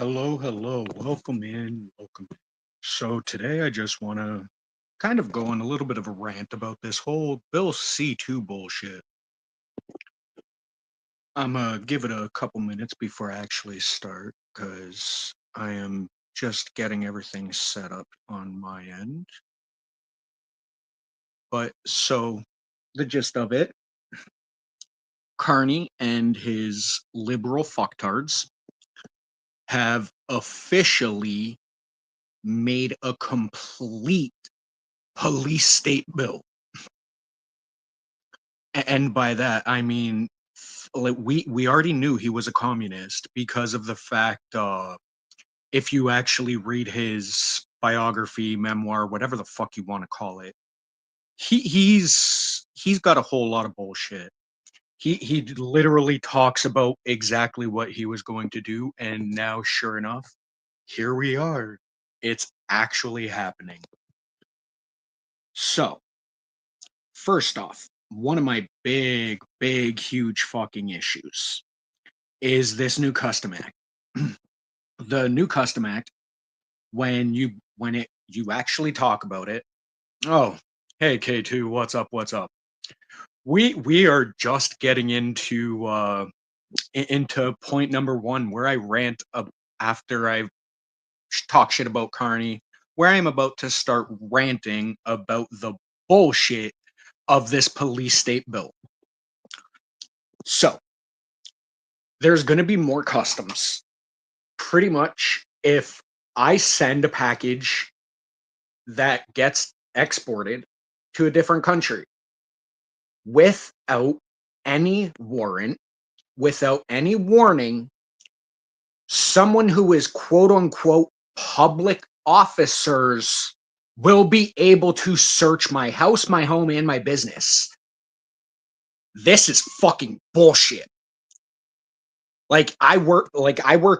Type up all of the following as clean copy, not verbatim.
Hello, hello. Welcome in. Welcome. So today I just want to kind of go on a little bit of a rant about this whole Bill C2 bullshit. I'm gonna give it a couple minutes before I actually start because I am just getting everything set up on my end. But so the gist of it, Carney and his liberal fucktards have officially made a complete police state bill. And by that I mean, like, we already knew he was a communist because of the fact, if you actually read his biography, memoir, whatever the fuck you want to call it, he's got a whole lot of bullshit. He literally talks about exactly what he was going to do, and now sure enough, here we are. It's actually happening. So first off, one of my big, huge fucking issues is this new custom act. The new custom act, when you actually talk about it, oh, hey K2, what's up, what's up? We are just getting into point number one where I rant after I talk shit about Carney, where I'm about to start ranting about the bullshit of this police state bill. So there's going to be more customs. Pretty much, if I send a package that gets exported to a different country without any warrant, without any warning, someone who is quote unquote public officers will be able to search my house, my home, and my business. This is fucking bullshit. Like I work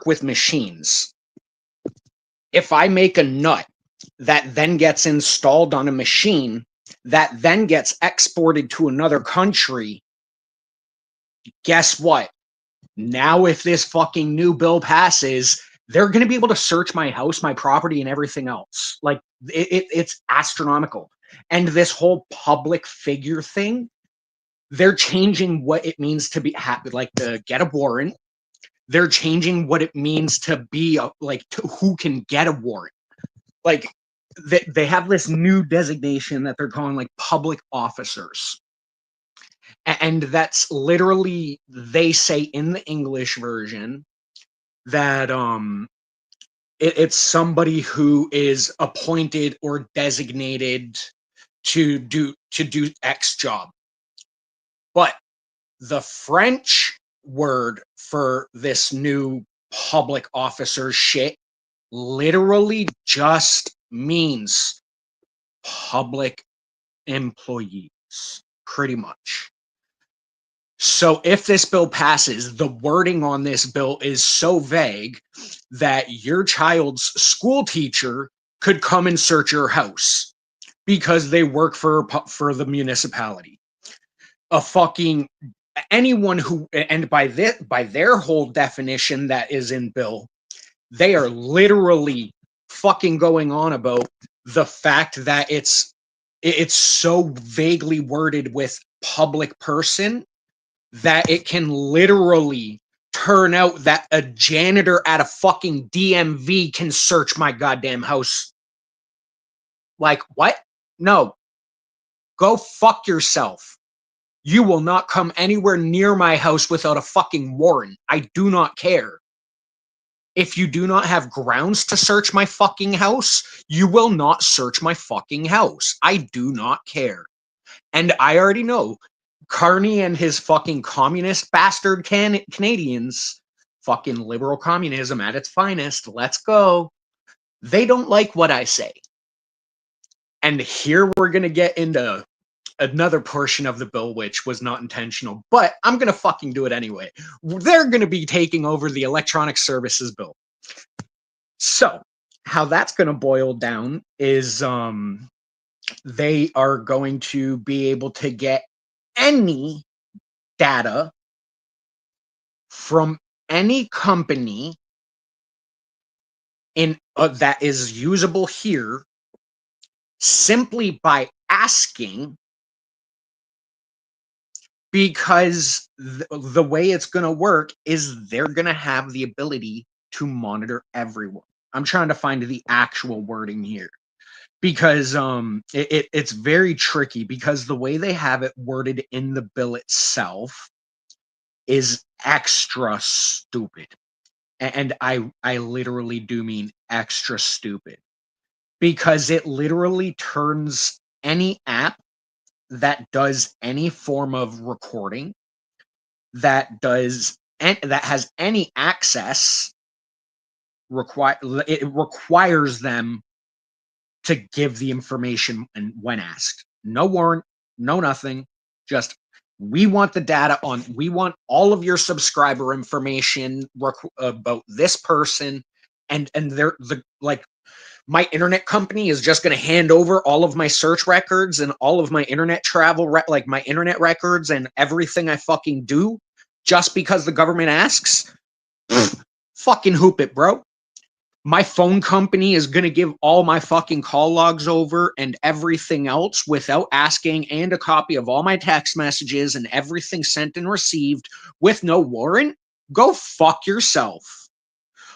with machines. If I make a nut that then gets installed on a machine that then gets exported to another country, guess what? Now, if this fucking new bill passes, they're going to be able to search my house, my property, and everything else. Like, it's astronomical. And this whole public figure thing, they're changing what it means to be happy, like to get a warrant. They're changing what it means to be like to who can get a warrant. Like, they have this new designation that they're calling like public officers, and that's literally, they say in the English version that it's somebody who is appointed or designated to do X job. But the French word for this new public officer shit literally just means public employees, pretty much. So if this bill passes, the wording on this bill is so vague that your child's school teacher could come and search your house because they work for the municipality. A fucking anyone who, and by their whole definition that is in bill, they are literally fucking going on about the fact that it's so vaguely worded with public person that it can literally turn out that a janitor at a fucking DMV can search my goddamn house. Like, what? No. Go fuck yourself. You will not come anywhere near my house without a fucking warrant. I do not care. If you do not have grounds to search my fucking house, you will not search my fucking house. I do not care. And I already know Carney and his fucking communist bastard Canadians, fucking liberal communism at its finest, let's go. They don't like what I say. And here we're going to get into another portion of the bill which was not intentional, but I'm going to fucking do it anyway. They're going to be taking over the electronic services bill. So, how that's going to boil down is they are going to be able to get any data from any company in that is usable here simply by asking, because the way it's going to work is they're going to have the ability to monitor everyone. I'm trying to find the actual wording here, because it's very tricky, because the way they have it worded in the bill itself is extra stupid. And I literally do mean extra stupid, because it literally turns any app that does any form of recording, that has any access, it requires them to give the information and when asked. No warrant, no nothing, just we want the data on, we want all of your subscriber information about this person, and they're the like my internet company is just going to hand over all of my search records and all of my internet travel like my internet records and everything I fucking do just because the government asks. Fucking hoop it, bro. My phone company is going to give all my fucking call logs over and everything else without asking, and a copy of all my text messages and everything sent and received with no warrant? Go fuck yourself.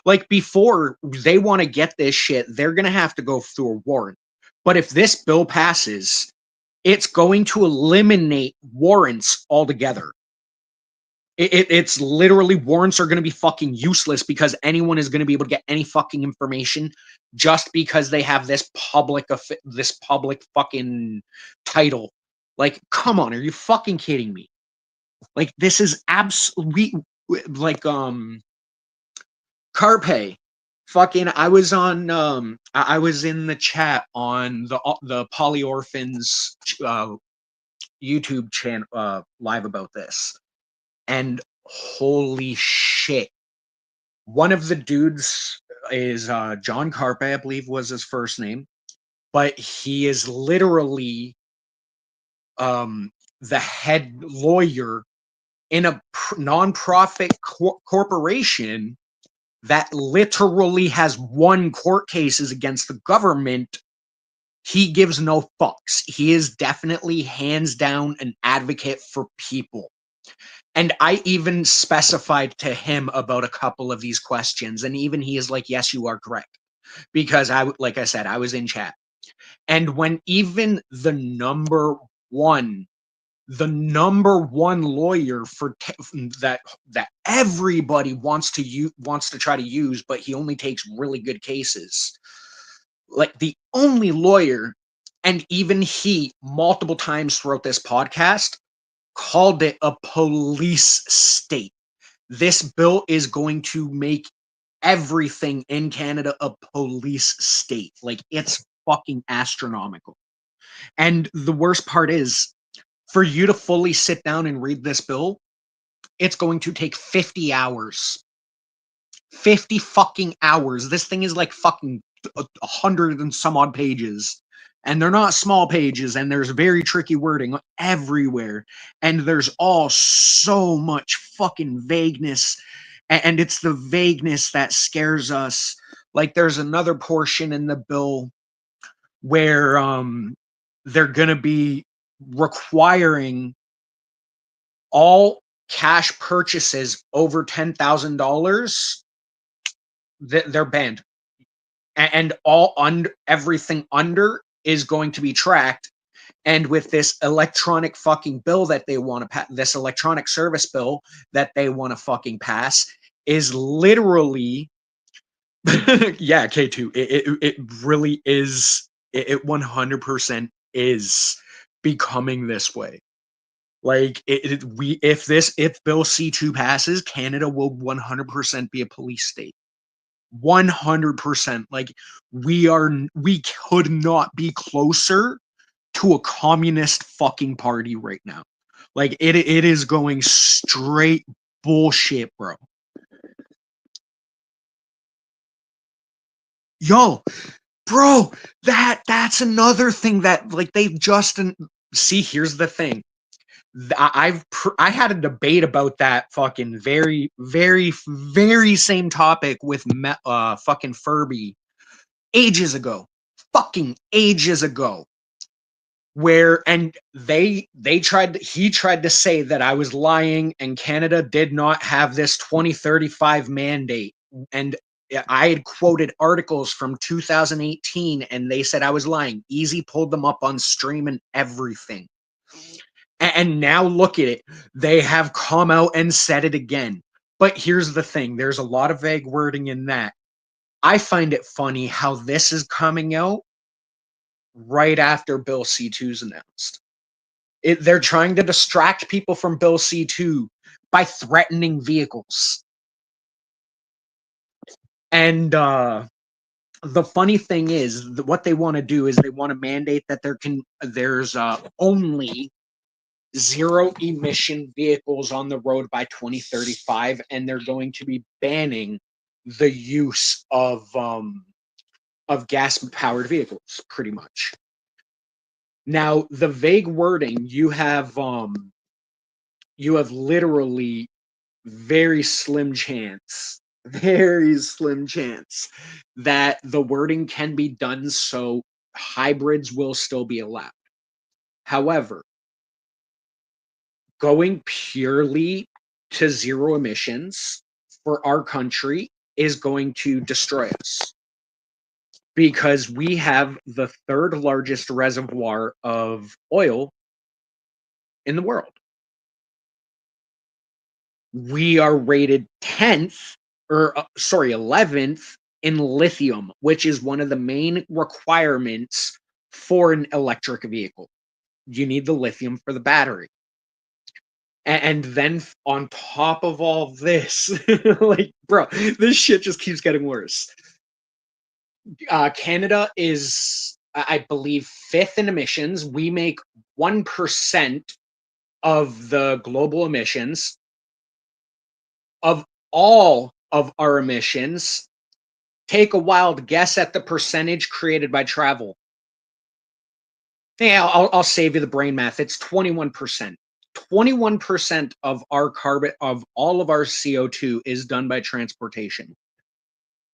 Like, before they want to get this shit, they're going to have to go through a warrant. But if this bill passes, it's going to eliminate warrants altogether. It's literally, warrants are going to be fucking useless, because anyone is going to be able to get any fucking information just because they have this public fucking title. Like, come on, are you fucking kidding me? Like, this is absolutely like Carpe. Fucking, I was on I was in the chat on the Polyorphans YouTube channel live about this. And holy shit. One of the dudes is John Carpe, I believe was his first name, but he is literally the head lawyer in a nonprofit corporation that literally has won court cases against the government. He gives no fucks. He is definitely hands down an advocate for people. And I even specified to him about a couple of these questions, and even he is like, yes, you are correct. Because like I said, I was in chat. And when even the number one lawyer for that everybody wants to try to use, but he only takes really good cases, like the only lawyer, and even he multiple times throughout this podcast called it a police state. This bill is going to make everything in Canada a police state. Like, it's fucking astronomical. And the worst part is, for you to fully sit down and read this bill, it's going to take 50 hours. 50 fucking hours. This thing is like fucking 100 and some odd pages. And they're not small pages, and there's very tricky wording everywhere. And there's all so much fucking vagueness. And it's the vagueness that scares us. Like, there's another portion in the bill where they're going to be requiring all cash purchases over $10,000, they're banned, and everything under is going to be tracked. And with this electronic fucking bill that they want to pass, this electronic service bill that they want to fucking pass, is literally yeah, K2, it really is, it 100% is becoming this way. Like, if Bill C2 passes, Canada will 100% be a police state. 100%. Like, we could not be closer to a communist fucking party right now. Like, it is going straight bullshit, bro. Yo, bro, that's another thing that, like, they've just see, here's the thing. I had a debate about that fucking very, very, very same topic with fucking Furby ages ago, fucking ages ago. Where and he tried to say that I was lying and Canada did not have this 2035 mandate. And I had quoted articles from 2018 and they said I was lying. Easy pulled them up on stream and everything. And now look at it. They have come out and said it again. But here's the thing, there's a lot of vague wording in that. I find it funny how this is coming out right after Bill C2 is announced. They're trying to distract people from Bill C2 by threatening vehicles. And the funny thing is, what they want to do is they want to mandate that there's only zero emission vehicles on the road by 2035, and they're going to be banning the use of gas powered vehicles, pretty much. Now, the vague wording, you have literally very slim chance that the wording can be done so hybrids will still be allowed. However, going purely to zero emissions for our country is going to destroy us because we have the third largest reservoir of oil in the world. We are rated 11th in lithium, which is one of the main requirements for an electric vehicle. You need the lithium for the battery. And then on top of all this, like, bro, this shit just keeps getting worse. Canada is, I believe, 5th in emissions. We make 1% of the global emissions. Of all of our emissions, take a wild guess at the percentage created by travel. Yeah, I'll save you the brain math. It's 21%. 21% of our carbon, of all of our CO2 is done by transportation.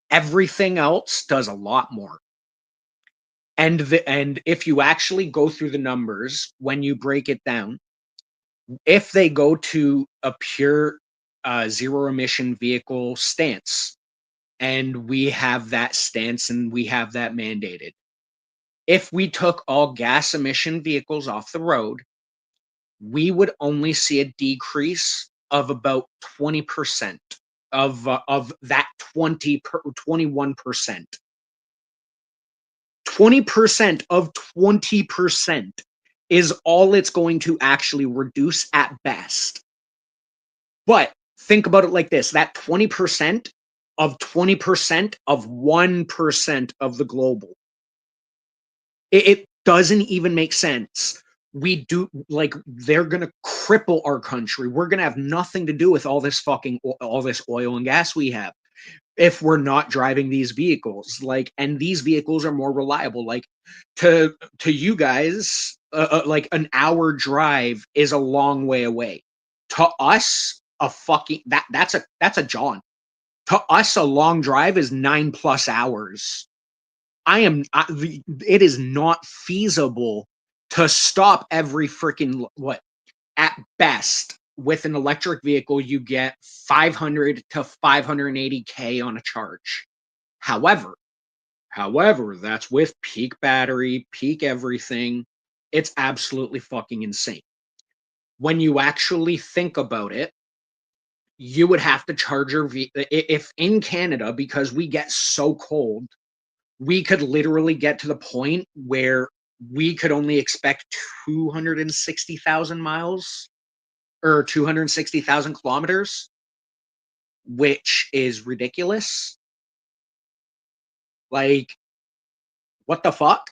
Everything else does a lot more. And if you actually go through the numbers, when you break it down, if they go to a pure zero emission vehicle stance, and we have that stance and we have that mandated, if we took all gas emission vehicles off the road, we would only see a decrease of about 20% of that 21%. 20% of 20% is all it's going to actually reduce at best. But think about it like this, that 20% of 20% of 1% of the global. It doesn't even make sense. We do, like, they're gonna cripple our country. We're gonna have nothing to do with all this oil and gas we have if we're not driving these vehicles. Like, and these vehicles are more reliable. Like, to you guys, like, an hour drive is a long way away. To us, that's a jaunt. To us, a long drive is 9+ hours. It is not feasible to stop every freaking, what, at best with an electric vehicle you get 500 to 580k on a charge. However, that's with peak battery, peak everything. It's absolutely fucking insane. When you actually think about it, you would have to charge your if in Canada, because we get so cold, we could literally get to the point where we could only expect 260,000 miles or 260,000 kilometers, which is ridiculous. Like, what the fuck?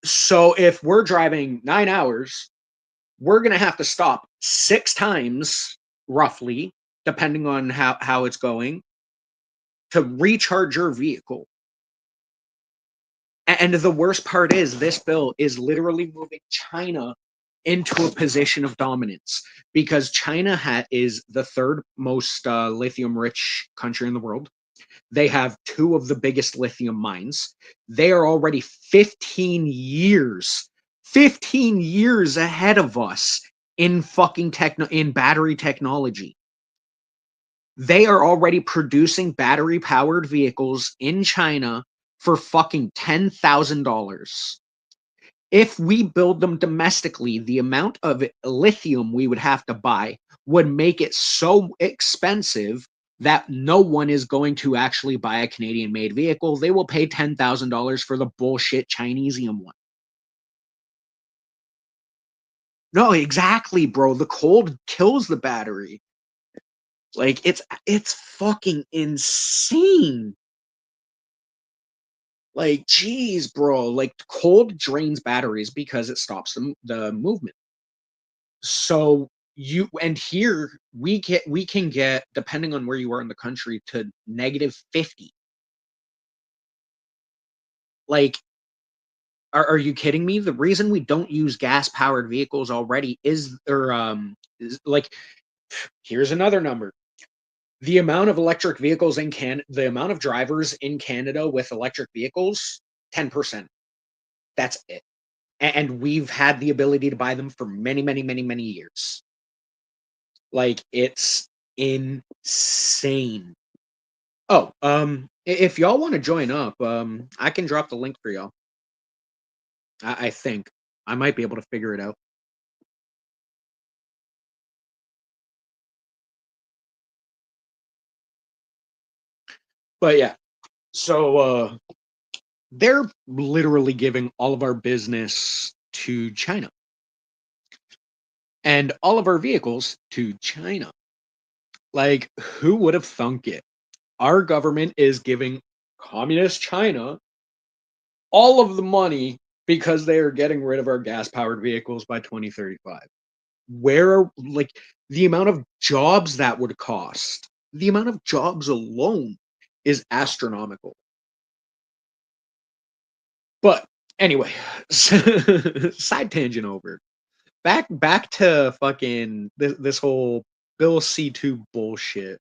So if we're driving 9 hours, we're going to have to stop 6 times, roughly, depending on how it's going, to recharge your vehicle. And the worst part is, this bill is literally moving China into a position of dominance because China is the third most lithium rich country in the world. They have two of the biggest lithium mines. They are already 15 years ahead of us in fucking in battery technology. They are already producing battery powered vehicles in China for fucking $10,000. If we build them domestically, the amount of lithium we would have to buy would make it so expensive that no one is going to actually buy a Canadian made vehicle. They will pay $10,000 for the bullshit Chinesium one. No, exactly, bro. The cold kills the battery. Like it's fucking insane. Like, geez, bro. Like cold drains batteries because it stops the movement. So here we can get, depending on where you are in the country, to -50. Like, are you kidding me? The reason we don't use gas powered vehicles already is like, here's another number. The amount of electric vehicles the amount of drivers in Canada with electric vehicles, 10%. That's it. And we've had the ability to buy them for many, many, many, many years. Like, it's insane. Oh, if y'all want to join up, I can drop the link for y'all. I think I might be able to figure it out. But yeah, so they're literally giving all of our business to China and all of our vehicles to China. Like, who would have thunk it? Our government is giving communist China all of the money because they are getting rid of our gas powered vehicles by 2035. Like, the amount of jobs that would cost, the amount of jobs alone is astronomical. But anyway, side tangent over. Back to fucking this whole Bill C2 bullshit.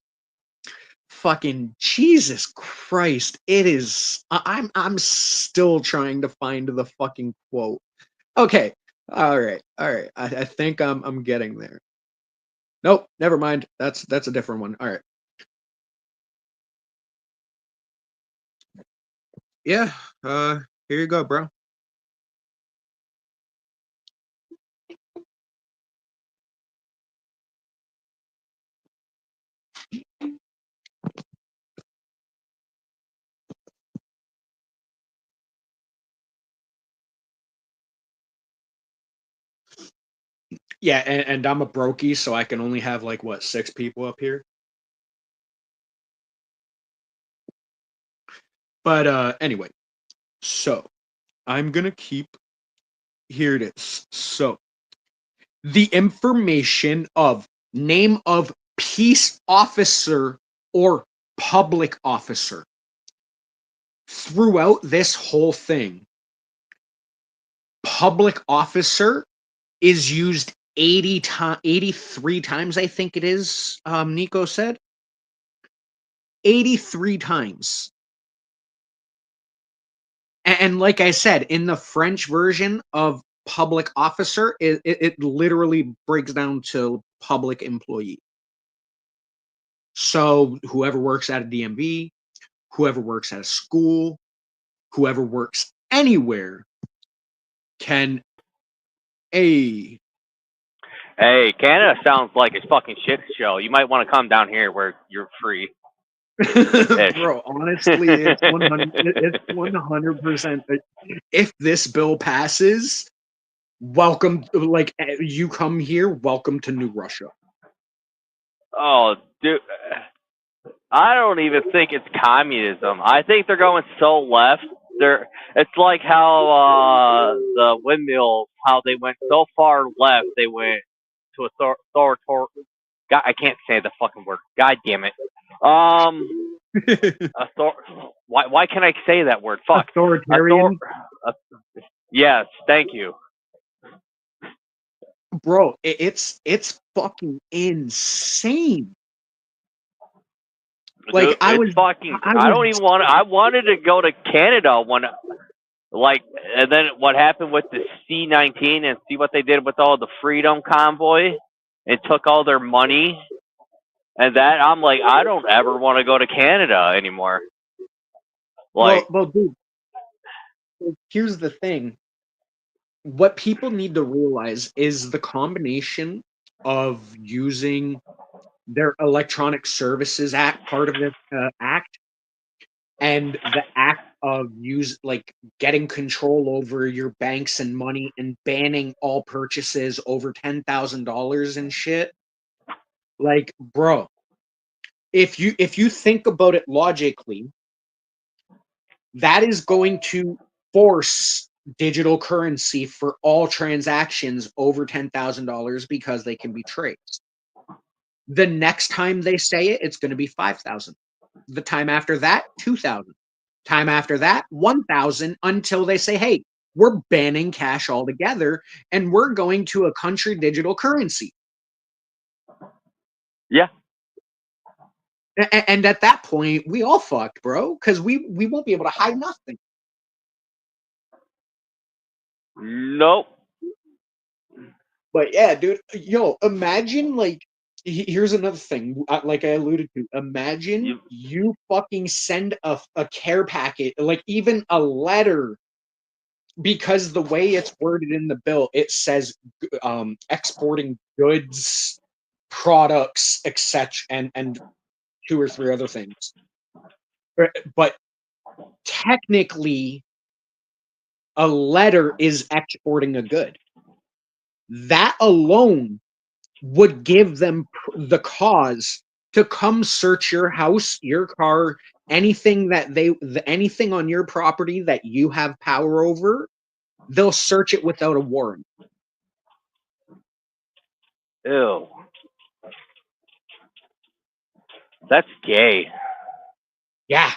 Fucking Jesus Christ. It is I'm still trying to find the fucking quote. Okay. All right. I think I'm getting there. Nope, never mind. That's a different one. All right. Yeah. Here you go, bro. Yeah, and I'm a brokey, so I can only have like what, 6 people up here. But anyway, so I'm gonna keep, here it is. So the information of name of peace officer or public officer throughout this whole thing, public officer is used 83 times, I think it is. Nico said 83 times. And like I said, in the French version of public officer, it literally breaks down to public employee. So whoever works at a DMV, whoever works at a school, whoever works anywhere can a Hey, Canada sounds like a fucking shit show. You might want to come down here where you're free. bro, honestly, it's 100%. If this bill passes, welcome, like, you come here, welcome to New Russia. Oh, dude. I don't even think it's communism. I think they're going so left. It's like how the windmills, how they went so far left, they went to authoritarian. God, I can't say the fucking word. God damn it. Why can't I say that word? Fuck. Authoritarian. Yes, thank you. bro, it's fucking insane. Like Dude, it's fucking. I I was don't even want. I wanted to go to Canada when, like, and then what happened with the C-19 and see what they did with all the Freedom Convoy and took all their money and that. I'm like, I don't ever want to go to Canada anymore. Like, well, dude. Here's the thing. What people need to realize is the combination of using their Electronic Services Act, part of the act, and the act of getting control over your banks and money and banning all purchases over $10,000 and shit. Like, bro, if you think about it logically, that is going to force digital currency for all transactions over $10,000 because they can be traced. The next time they say it, it's going to be 5,000. The time after that, 2,000. Time after that, 1,000 until they say, hey, we're banning cash altogether and we're going to a country digital currency. yeah. And at that point, we all fucked, bro, because we won't be able to hide nothing. Nope. But yeah, dude, yo, imagine like here's another thing, like I alluded to. Imagine you fucking send a care packet, like even a letter, because the way it's worded in the bill, it says exporting goods, products, etc., and two or three other things. But technically, a letter is exporting a good. That alone would give them the cause to come search your house, your car, anything anything on your property that you have power over. They'll search it without a warrant. Ew. That's gay. Yeah.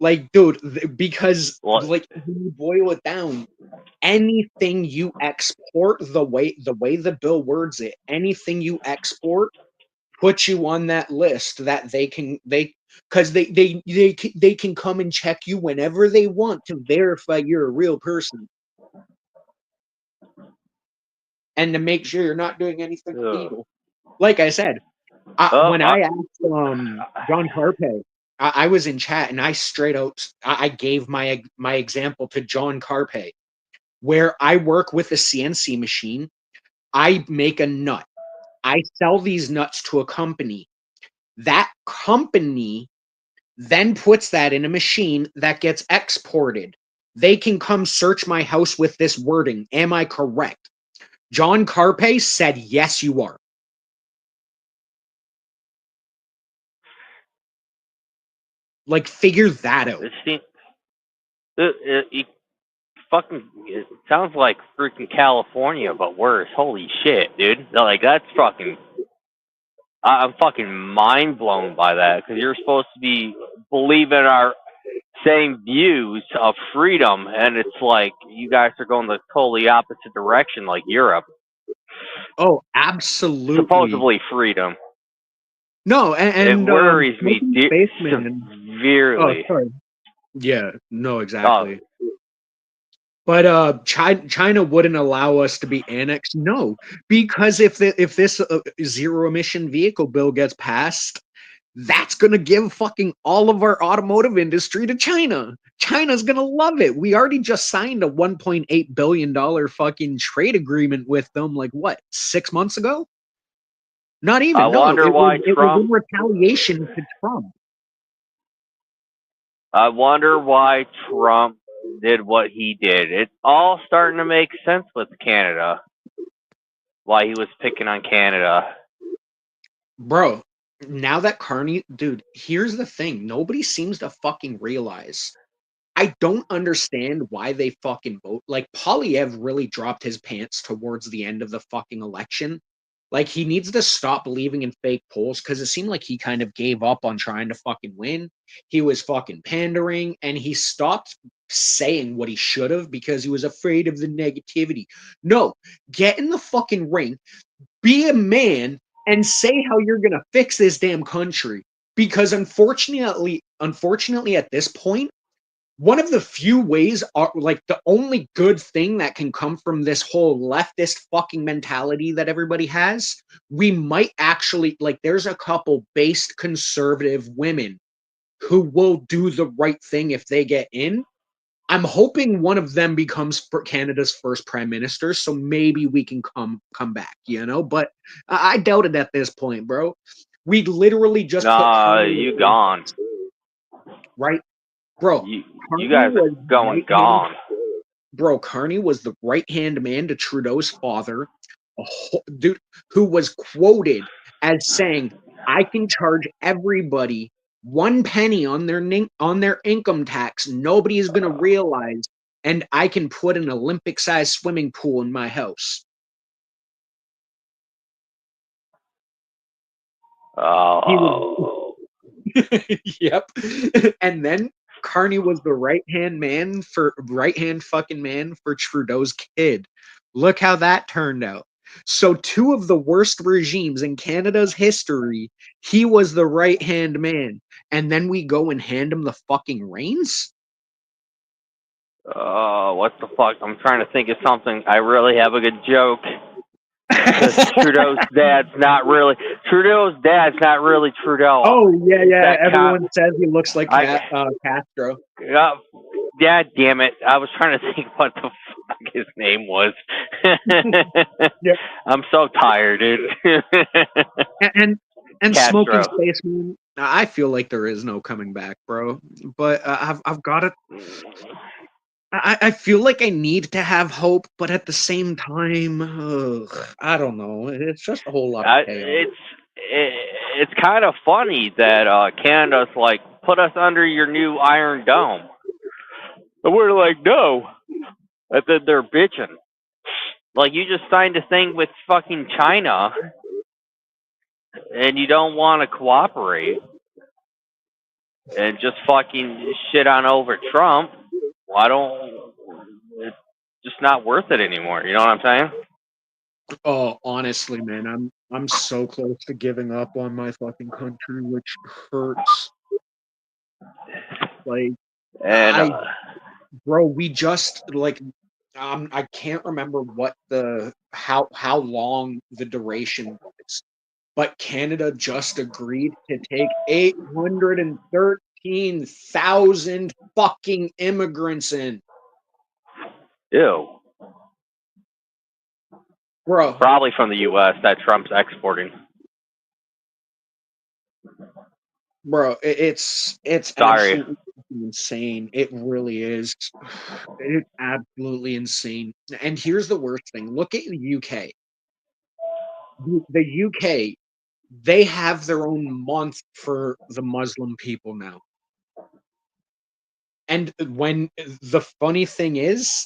Like, dude, because What? like when you boil it down, anything you export, the way the bill words it, anything you export puts you on that list that they can come and check you whenever they want to verify you're a real person and to make sure you're not doing anything Ugh. illegal. Like I said, Oh, when I asked John Carpe, I was in chat and I straight out I gave my example to John Carpe, where I work with a CNC machine. I make a nut. I sell these nuts to a company. That company then puts that in a machine that gets exported. They can come search my house with this wording. Am I correct? John Carpe said, yes, you are. Like, figure that out. it fucking. It sounds like freaking California, but worse. Holy shit, dude! Like that's fucking. I'm fucking mind blown by that because you're supposed to be believing our same views of freedom, and it's like you guys are going the totally opposite direction, like Europe. Oh, absolutely. Supposedly freedom. No, It and worries me Spaceman. Oh, severely. sorry. Yeah, no, Oh, exactly. But China wouldn't allow us to be annexed. No, because if this zero emission vehicle bill gets passed, that's gonna give fucking all of our automotive industry to China. China's gonna love it. We already just signed a $1.8 billion fucking trade agreement with them. Like what, 6 months ago? Not I even. No, wonder why it was in Trump. retaliation to Trump. I wonder why Trump did what he did. It's all starting to make sense with Canada. Why he was picking on Canada. Bro, now that Carney, dude, here's the thing. Nobody seems to fucking realize. I don't understand why they fucking vote. Like, Polyev really dropped his pants towards the end of the fucking election. Like, he needs to stop believing in fake polls because it seemed like he kind of gave up on trying to fucking win. He was fucking pandering and he stopped saying what he should have because he was afraid of the negativity. No, get in the fucking ring, be a man, and say how you're gonna fix this damn country. Because unfortunately at this point, one of the few ways are like the only good thing that can come from this whole leftist fucking mentality that everybody has, we might actually like there's a couple based conservative women who will do the right thing if they get in. I'm hoping one of them becomes Canada's first prime minister, so maybe we can come back, but I doubt it at this point, bro. We literally just put you gone. Right, bro. You guys are going gone. Bro, Carney was the right-hand man to Trudeau's father, dude who was quoted as saying, "I can charge everybody 1 penny on their income tax. Nobody is going to realize, and I can put an Olympic-sized swimming pool in my house." Oh. Yep. And then Carney was the right-hand fucking man for Trudeau's kid. Look how that turned out. So two of the worst regimes in Canada's history, he was the right-hand man. And then we go and hand him the fucking reins? What the fuck? I'm trying to think of something. I really have a good joke. Trudeau's dad's not really Trudeau. Oh, yeah. Everyone says he looks like Castro. Yeah, damn it. I was trying to think what the fuck his name was. Yep. I'm so tired, dude. and Castro. Smoking Spaceman, I feel like there is no coming back, bro. But I've got to. I feel like I need to have hope, but at the same time, I don't know. It's just a whole lot of chaos. It's kind of funny that Canada's like, put us under your new Iron Dome. And we're like, no. And then they're bitching. Like, you just signed a thing with fucking China, and you don't want to cooperate, and just fucking shit on over Trump. It's just not worth it anymore. You know what I'm saying? Oh, honestly, man, I'm so close to giving up on my fucking country, which hurts. Like, And bro, we just like, I can't remember how long the duration was, but Canada just agreed to take 813,000 fucking immigrants in. Ew. Bro. Probably from the U.S. that Trump's exporting. Bro, it's absolutely insane. It really is. It's absolutely insane. And here's the worst thing. Look at the UK. The UK, they have their own month for the Muslim people now. And when the funny thing is,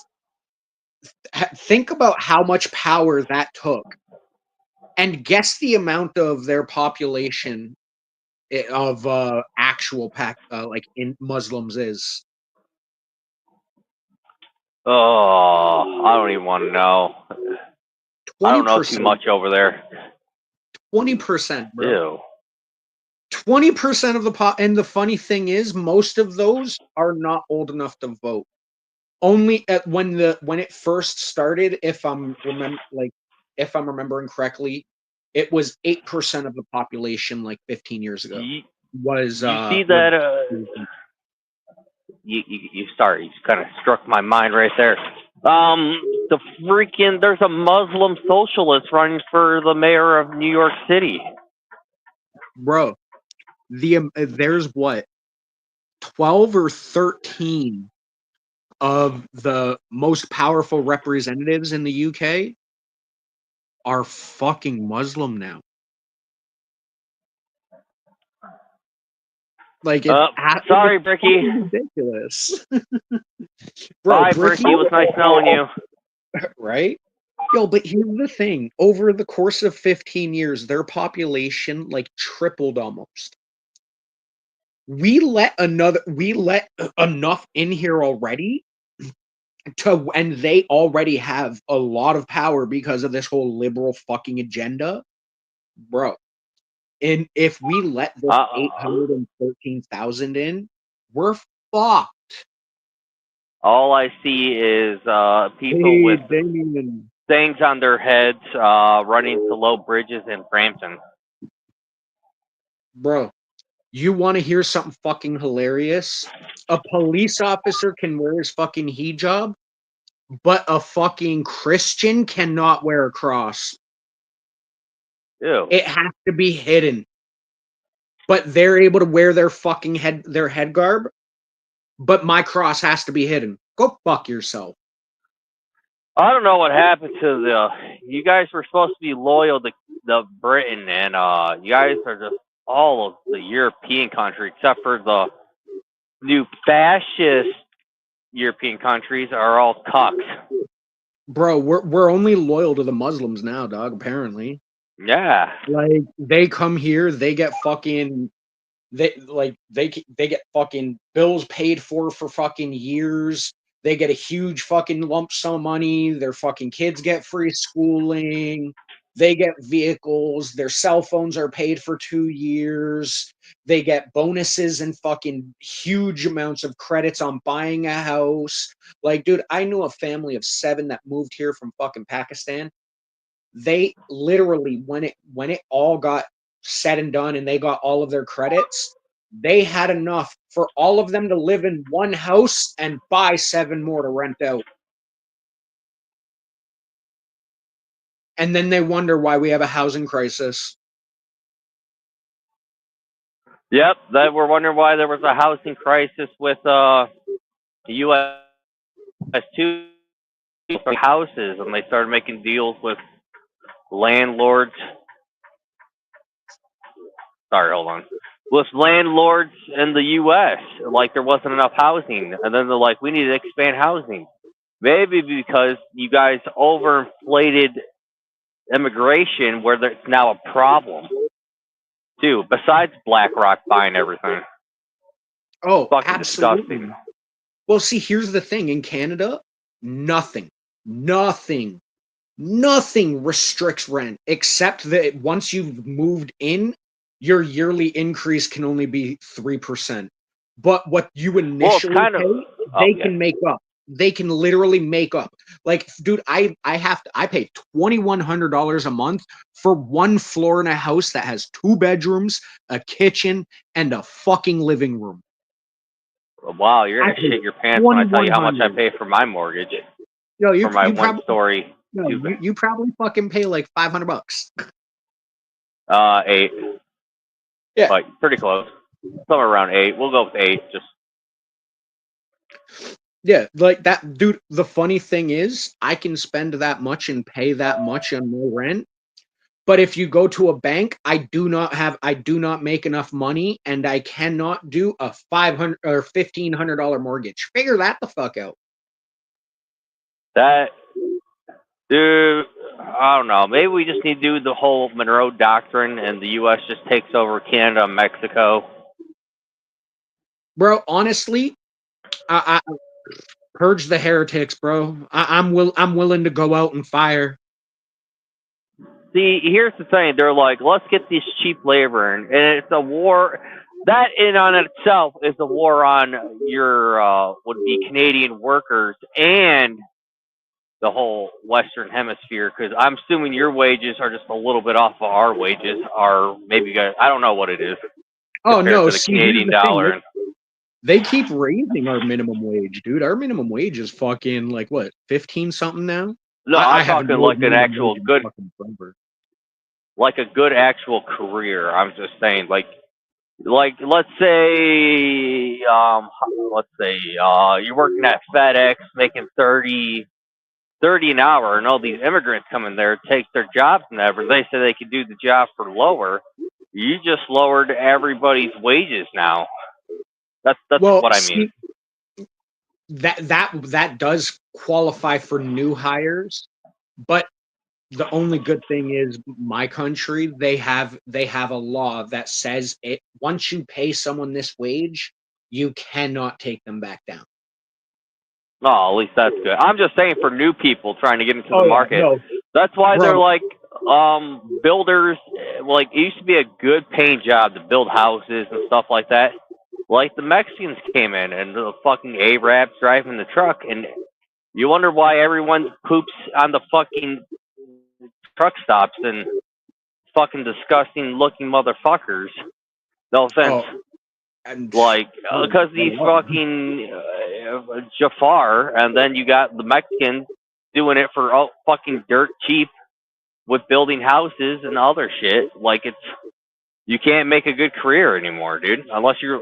think about how much power that took. And guess the amount of their population of actual in Muslims is. Oh, I don't even want to know. 20%. I don't know too much over there. 20%, bro. Ew. 20% of the and the funny thing is, most of those are not old enough to vote. Only when it first started, if I'm remembering correctly, it was 8% of the population like 15 years ago. You see that? You kind of struck my mind right there. There's a Muslim socialist running for the mayor of New York City. Bro, there's what 12 or 13 of the most powerful representatives in the UK are fucking Muslim now. Like, it's sorry, Bricky. Ridiculous. Bro, bye, Bricky. It was nice knowing you. Right? Yo, but here's the thing. Over the course of 15 years, their population, like, tripled almost. We let enough in here already and they already have a lot of power because of this whole liberal fucking agenda, bro. And if we let this Uh, 813,000 in, we're fucked. all I see is people Hey, with Damien. things on their heads running to low bridges in Brampton. Bro, you want to hear something fucking hilarious? A police officer can wear his fucking hijab, but a fucking Christian cannot wear a cross. Ew. It has to be hidden. But they're able to wear their fucking head garb, but my cross has to be hidden. Go fuck yourself. I don't know what happened to the. You guys were supposed to be loyal to the Britain, and you guys are just all of the European country, except for the new fascist European countries, are all cucks. Bro, we're only loyal to the Muslims now, dog, apparently. Yeah. Like they come here, they get fucking they get fucking bills paid for fucking years. They get a huge fucking lump sum of money. Their fucking kids get free schooling. They get vehicles. Their cell phones are paid for 2 years. They get bonuses and fucking huge amounts of credits on buying a house. Like, dude, I knew a family of 7 that moved here from fucking Pakistan. They literally, when it all got said and done and they got all of their credits, they had enough for all of them to live in one house and buy 7 more to rent out. And then they wonder why we have a housing crisis. Yep. That we're wondering why there was a housing crisis with the U.S. too. Houses, and they started making deals with landlords. Sorry, hold on. With landlords in the U.S., like there wasn't enough housing, and then they're like, "We need to expand housing." Maybe because you guys overinflated immigration, where it's now a problem too. Besides BlackRock buying everything, Oh, fucking absolutely. disgusting. Well, see, here's the thing. In Canada, nothing, nothing, nothing restricts rent except that once you've moved in, your yearly increase can only be 3%. But what you Well, it's initially kind of. pay, Oh they yeah. can make up. They can literally make up. Like, dude, I pay $2,100 a month for 1 floor in a house that has 2 bedrooms, a kitchen, and a fucking living room. Wow, you're I gonna pay shit your pants when I tell you how much I 2,100. pay for my mortgage Yo, for my you one probably story no, two you probably fucking pay like $500. 8, Yeah. but pretty close. Somewhere around 8. We'll go with 8. Just Yeah, like that, dude. The funny thing is, I can spend that much and pay that much on my rent. But if you go to a bank, I do not make enough money, and I cannot do a $500 or $1,500 mortgage. Figure that the fuck out. that, dude. I don't know. Maybe we just need to do the whole Monroe Doctrine, and the U.S. just takes over Canada and Mexico. Bro, honestly, I purge the heretics, bro. I'm willing to go out and fire. See, here's the thing. They're like, let's get this cheap labor, and it's a war. That in on itself is a war on your would be Canadian workers and the whole Western Hemisphere. Because I'm assuming your wages are just a little bit off of our wages, or maybe you guys. I don't know what it is Oh compared no, to the see, here's Canadian the thing. dollar. They keep raising our minimum wage, dude. Our minimum wage is fucking like what, 15 something now? No, I I'm haven't talking made like an minimum actual wage in good, fucking forever. like a good actual career. I'm just saying, like let's say you're working at FedEx making 30 an hour, and all these immigrants come in there, take their jobs and everything. They say they can do the job for lower. You just lowered everybody's wages now. That's Well, what I mean. see, that does qualify for new hires, but The only good thing is my country, they have a law that says it once you pay someone this wage, you cannot take them back down. Oh, at least that's good. I'm just saying for new people trying to get into the Oh yeah, market. no, That's why they're bro. like builders. Like it used to be a good paying job to build houses and stuff like that. Like the Mexicans came in and the fucking Arabs driving the truck, and you wonder why everyone poops on the fucking truck stops and fucking disgusting looking motherfuckers. No offense. Oh, and Like, because I these love it. fucking Jafar, and then you got the Mexicans doing it for fucking dirt cheap with building houses and other shit. Like, you can't make a good career anymore, dude. Unless you're,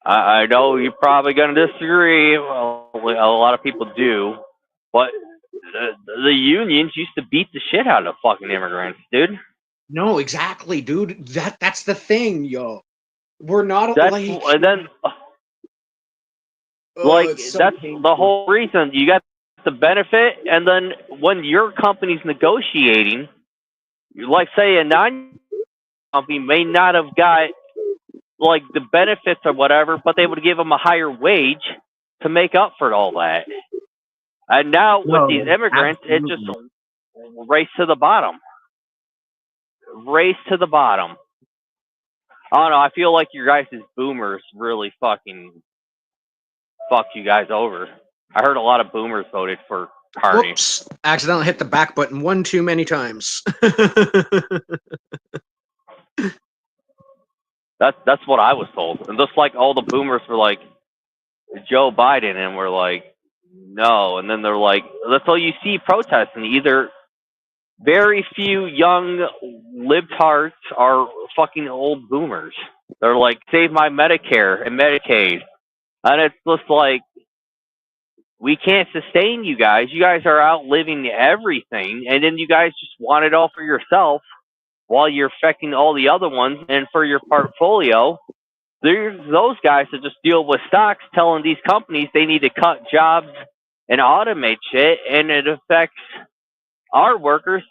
I know you're probably going to disagree. Well, a lot of people do. But the unions used to beat the shit out of fucking immigrants, dude. No, exactly, dude. That's the thing, yo. We're not like, And then oh, like it's so that's the painful. whole reason you got the benefit, and then when your company's negotiating, like say a non-company may not have got like the benefits or whatever, but they would give them a higher wage to make up for all that. And now with these No, immigrants, it just absolutely. race to the bottom, race to the bottom. I don't know. I feel like your guys' boomers really fucking fucked you guys over. I heard a lot of boomers voted for Carney. Whoops! Accidentally hit the back button one too many times. That's what I was told, and just like all the boomers were like Joe Biden, and we're like no, and then they're like that's all you see protesting. Either very few young libtards are fucking old boomers. They're like save my Medicare and Medicaid, and it's just like we can't sustain you guys. You guys are outliving everything, and then you guys just want it all for yourself while you're affecting all the other ones. And for your portfolio, there's those guys that just deal with stocks telling these companies they need to cut jobs and automate shit, and it affects our workers,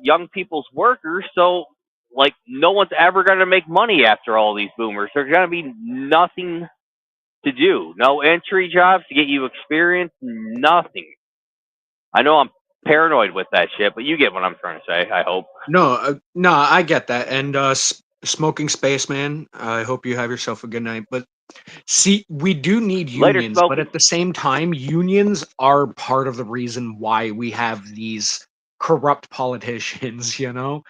young people's workers. So, like, no one's ever going to make money after all these boomers. There's going to be nothing to do. No entry jobs to get you experience, nothing. I know I'm paranoid with that shit, but you get what I'm trying to say, I hope. No, no, I get that. And smoking spaceman, I hope you have yourself a good night. But see, we do need Later, unions, but Smokey. at the same time, unions are part of the reason why we have these corrupt politicians, you know?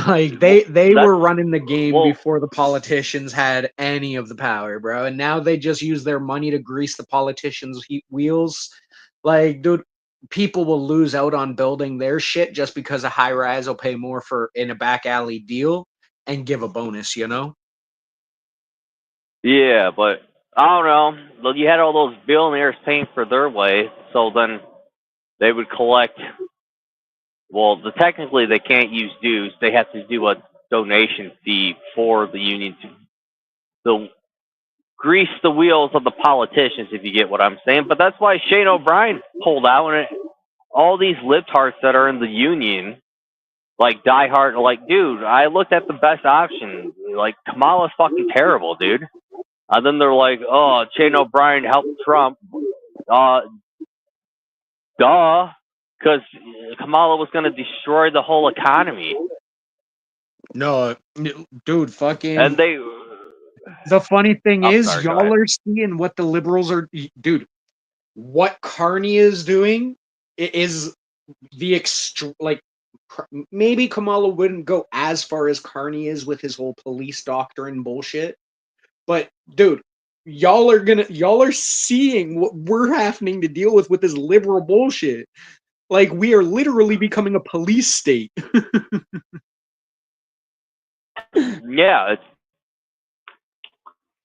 Like Well, they that's, were running the game well, before the politicians had any of the power, bro. And now they just use their money to grease the politicians' wheels. Like, dude, people will lose out on building their shit just because a high rise will pay more for in a back alley deal and give a bonus, you know? yeah, but I don't know. Well, you had all those billionaires paying for their way, so then they would collect. Well, technically they can't use dues. They have to do a donation fee for the union to grease the wheels of the politicians, if you get what I'm saying. But that's why Shane O'Brien pulled out, and all these libtards that are in the union, like diehard, like, dude, I looked at the best option. Like, Kamala's fucking terrible, dude. And then they're like, oh, Shane O'Brien helped Trump. Uh, duh. Because Kamala was going to destroy the whole economy. No, dude, And fucking. they. The funny thing I'm is, sorry, go y'all ahead. are seeing what the liberals are. Dude, what Carney is doing is the like maybe Kamala wouldn't go as far as Carney is with his whole police doctrine bullshit, but dude, y'all are seeing what we're having to deal with this liberal bullshit. Like we are literally becoming a police state. Yeah, it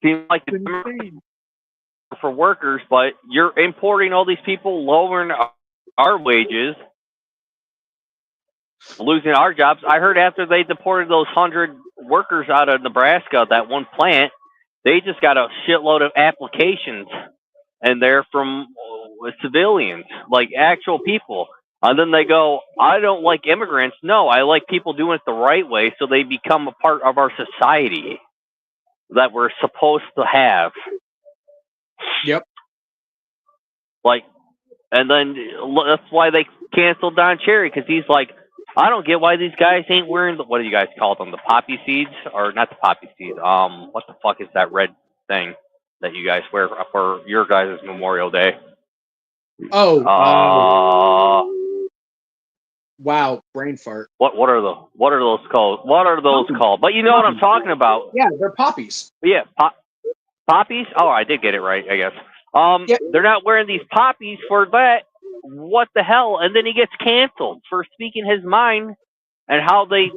seems like It's it's insane. for workers, but you're importing all these people, lowering our wages, losing our jobs. I heard after they deported those 100 workers out of Nebraska, that one plant, they just got a shitload of applications, and they're from civilians, like actual people. And then they go, I don't like immigrants. No, I like people doing it the right way so they become a part of our society that we're supposed to have. Yep. Like, and then that's why they canceled Don Cherry, because he's like, I don't get why these guys ain't wearing what do you guys call them? The poppy seeds? Or not the poppy seeds. What the fuck is that red thing that you guys wear for your guys' Memorial Day? Oh, Uh, wow, brain fart. what are those called? What are those Poppies. called? But you know what I'm talking about. Yeah, they're poppies. Yeah, poppies. Oh, I did get it right, I guess. Yep. They're not wearing these poppies for that. What the hell? And then he gets canceled for speaking his mind and how they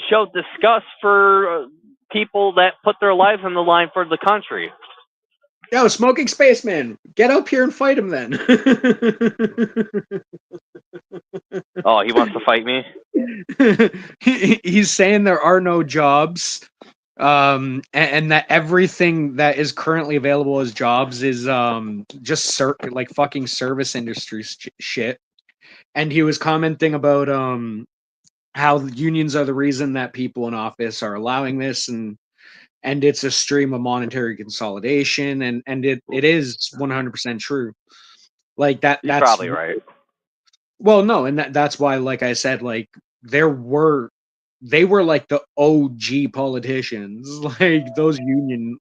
show disgust for people that put their lives on the line for the country. Yo, smoking spaceman, get up here and fight him then. Oh, he wants to fight me? He's saying there are no jobs, and that everything that is currently available as jobs is just like fucking service industry shit. And he was commenting about how the unions are the reason that people in office are allowing this, and it's a stream of monetary consolidation, and it is 100% true. Like He's that's probably right. well, no, and that's why, like I said, like they were like the OG politicians, like those union,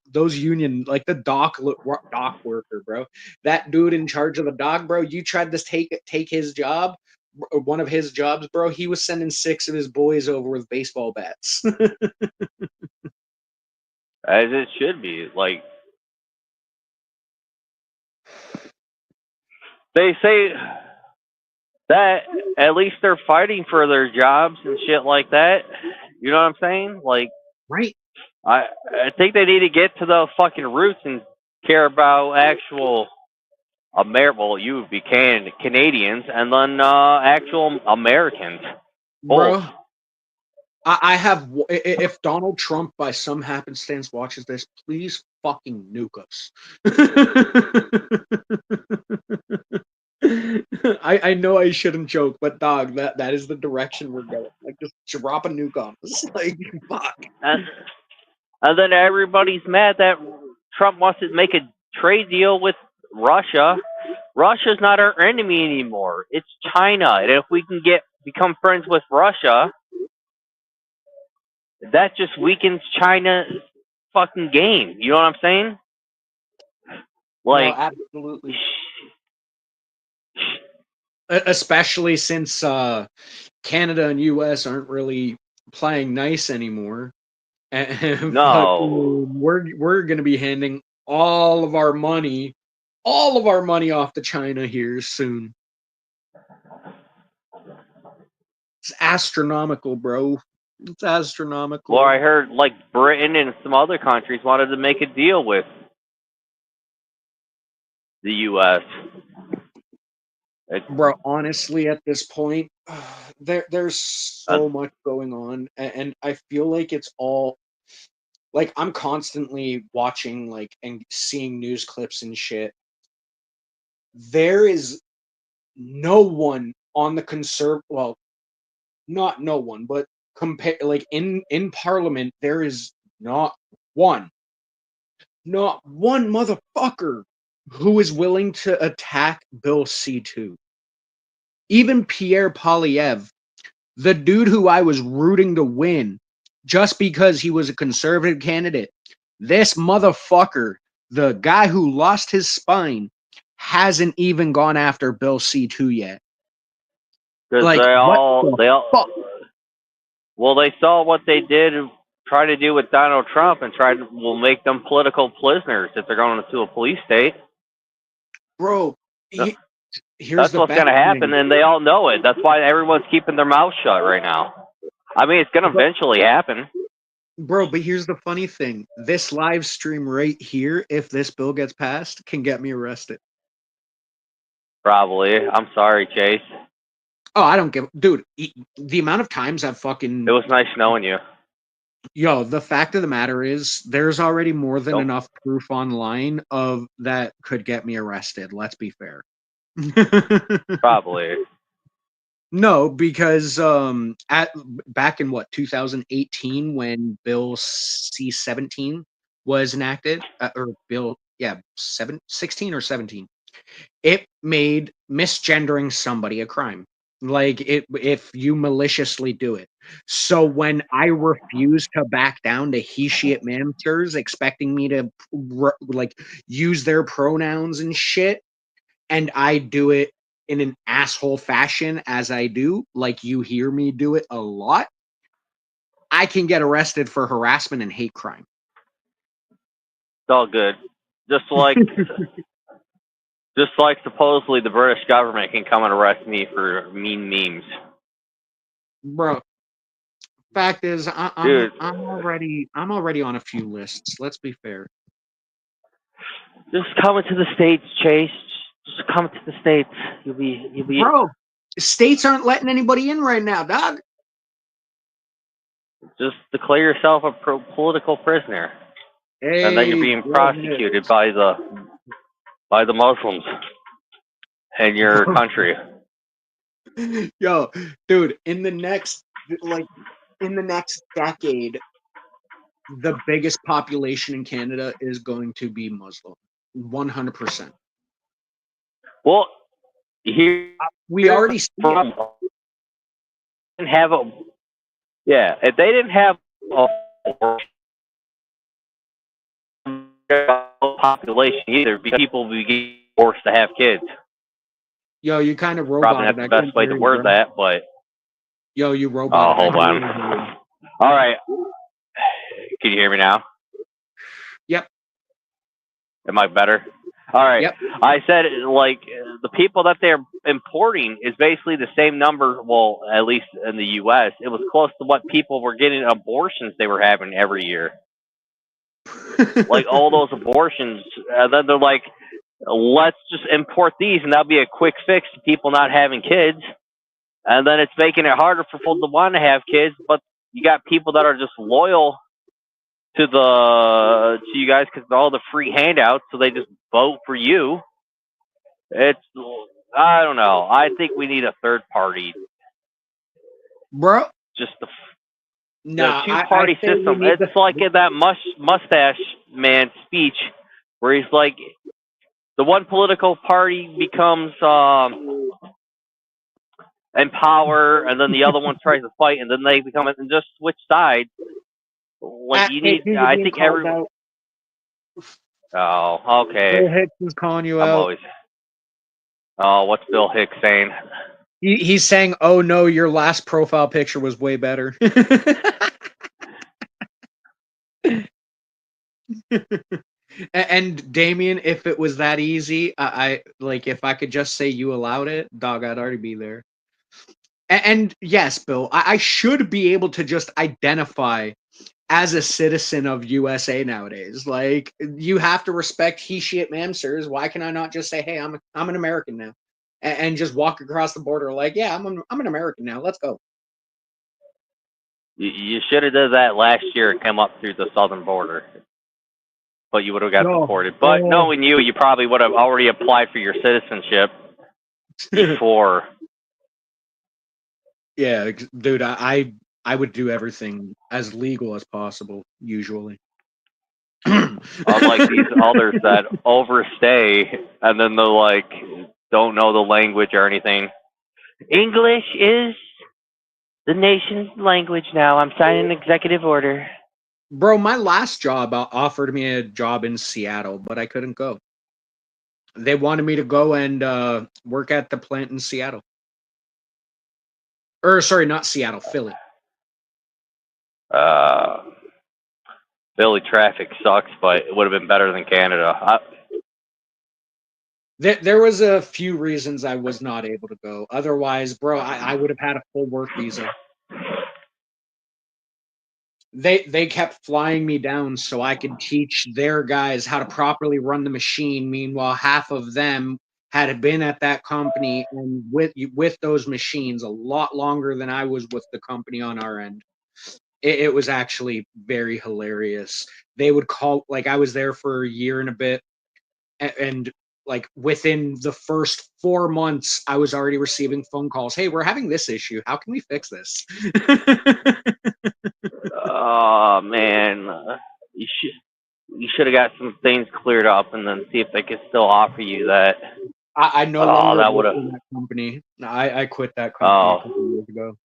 like the dock worker, bro. That dude in charge of the dock, bro. You tried to take his job, one of his jobs, bro. He was sending 6 of his boys over with baseball bats. As it should be. Like, they say that at least they're fighting for their jobs and shit like that. You know what I'm saying? Like, Right. I think they need to get to the fucking roots and care about actual well, you would be Canadians, and then actual Americans. Both. Bro, I have. If Donald Trump by some happenstance watches this, please fucking nuke us. I know I shouldn't joke, but dog, that is the direction we're going. Like, just drop a nuke on us. Like, fuck. And then everybody's mad that Trump wants to make a trade deal with Russia. Russia's not our enemy anymore. It's China. And if we can become friends with Russia, that just weakens China's fucking game. You know what I'm saying? Like, no, absolutely. Especially since Canada and US aren't really playing nice anymore. And no. we're going to be handing all of our money off to China here soon. It's astronomical, bro. It's astronomical. Well, I heard like Britain and some other countries wanted to make a deal with the U.S. Bro, honestly, at this point, there's so much going on, and I feel like it's all like I'm constantly watching like and seeing news clips and shit. There is no one on the well, not no one, but compare like in Parliament, there is one, not one motherfucker who is willing to attack Bill C2. Even Pierre Poilievre, the dude who I was rooting to win just because he was a conservative candidate, this motherfucker, the guy who lost his spine, hasn't even gone after Bill C2 yet. Because like, well, they saw what they did try to do with Donald Trump and will make them political prisoners if they're going to a police state. Bro, that's what's going to happen, and they all know it. That's why everyone's keeping their mouth shut right now. I mean, it's going to eventually happen. Bro, but here's the funny thing. This live stream right here, if this bill gets passed, can get me arrested. Probably. I'm sorry, Chase. Oh, I don't give... Dude, the amount of times I've fucking... It was nice knowing you. Yo, the fact of the matter is, there's already more than enough proof online of that could get me arrested. Let's be fair. Probably. No, because at back in what 2018 when Bill C-17 was enacted, or Bill, yeah, 16 or 17, it made misgendering somebody a crime. Like it, if you maliciously do it. So when I refuse to back down to he, she, it, mamsters, expecting me to like use their pronouns and shit, and I do it in an asshole fashion as I do, like you hear me do it a lot, I can get arrested for harassment and hate crime. It's all good. Just like just like supposedly the British government can come and arrest me for mean memes. Bro, fact is, Dude, I'm already on a few lists. Let's be fair. just come to the States, Chase. Just come to the States. You'll be Bro, states aren't letting anybody in right now, dog. just declare yourself a political prisoner, and then you're Hey, being prosecuted by the Muslims in your country. yo, dude, in the next like in the next decade, the biggest population in Canada is going to be Muslim. 100%. Well, here We already see it. from didn't have a yeah. If they didn't have a population either, because people would be forced to have kids. Yo, you kind of Probably roboted. not the best way to word that, but Yo, you oh, roboted. hold on. All right, can you hear me now? Yep. Am I better? All right. Yep. I said like the people that they're importing is basically the same number. Well, at least in the U.S., it was close to what people were getting abortions they were having every year. Like all those abortions, then they're like, let's just import these, and that'll be a quick fix to people not having kids. And then it's making it harder for people to want to have kids, but you got people that are just loyal to you guys because of all the free handouts, so they just vote for you. It's I don't know. I think we need a third party. Bro. Just the Nah, two-party system. It's like in that mustache man speech where he's like, the one political party becomes in power, and then the other one tries to fight, and then they become and just switch sides. Like you need, I think everyone. Oh, okay. Bill Hicks is calling you I'm out. always. Oh, what's Bill Hicks saying? He's saying, "Oh no, your last profile picture was way better." And Damien, if it was that easy, I like if I could just say you allowed it, dog, I'd already be there. And yes, Bill, I should be able to just identify as a citizen of USA nowadays. Like you have to respect he, she, it, ma'am, sirs. Why can I not just say, hey, I'm an American now, and just walk across the border like, yeah, I'm an American now. Let's go. You should have done that last year and come up through the southern border, but you would have got deported. But knowing you, you probably would have already applied for your citizenship before. Yeah, dude, I would do everything as legal as possible, usually. Unlike these others that overstay and then they're like don't know the language or anything. English is the nation's language now. I'm signing an executive order. Bro, my last job offered me a job in Seattle, but I couldn't go. They wanted me to go and work at the plant in Seattle. Or sorry, not Seattle, Philly. Philly traffic sucks, but it would have been better than Canada. There was a few reasons I was not able to go. Otherwise, bro, I would have had a full work visa. They kept flying me down so I could teach their guys how to properly run the machine. Meanwhile, half of them had been at that company and with those machines a lot longer than I was with the company on our end. It was actually very hilarious. They would call, like I was there for a year and a bit, and like within the first 4 months, I was already receiving phone calls. Hey, we're having this issue. How can we fix this? Oh man, you should have got some things cleared up and then see if they could still offer you that. I no Oh, longer that would work have. in that company. I quit that company a Oh, couple of years ago.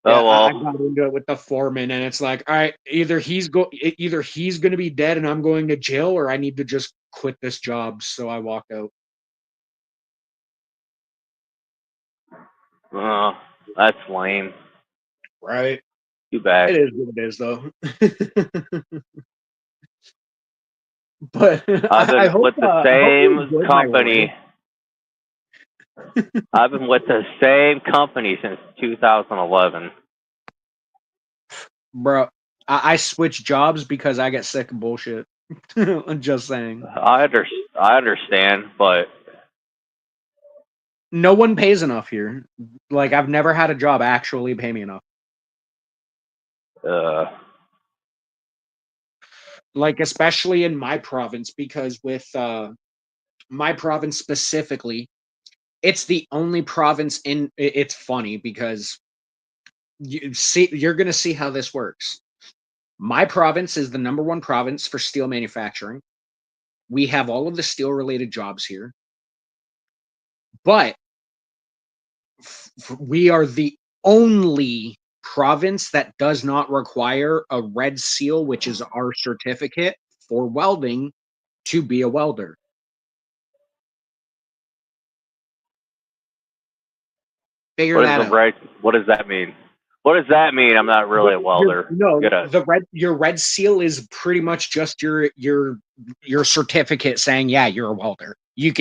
Yeah, oh I well. got into it with the foreman, and it's like, all right, either he's going to be dead, and I'm going to jail, or I need to just quit this job. So I walked out. Oh, that's lame. Right? Too bad. It is what it is, though. But I've I been hope with the I hope you same enjoyed my rant, company. I've been with the same company since 2011. bro. I switched jobs because I get sick of bullshit. I'm just saying. I understand, but No one pays enough here. Like I've never had a job actually pay me enough. uh, Like especially in my province, because with my province specifically, it's the only province in. It's funny because you're gonna see how this works. My province is the number one province for steel manufacturing. We have all of the steel related jobs here, but we are the only province that does not require a red seal, which is our certificate for welding, to be a welder. Figure what is that the out. red? What does that mean? What does that mean? I'm not really a welder. No, Get a. your red seal is pretty much just your certificate saying, yeah, you're a welder. You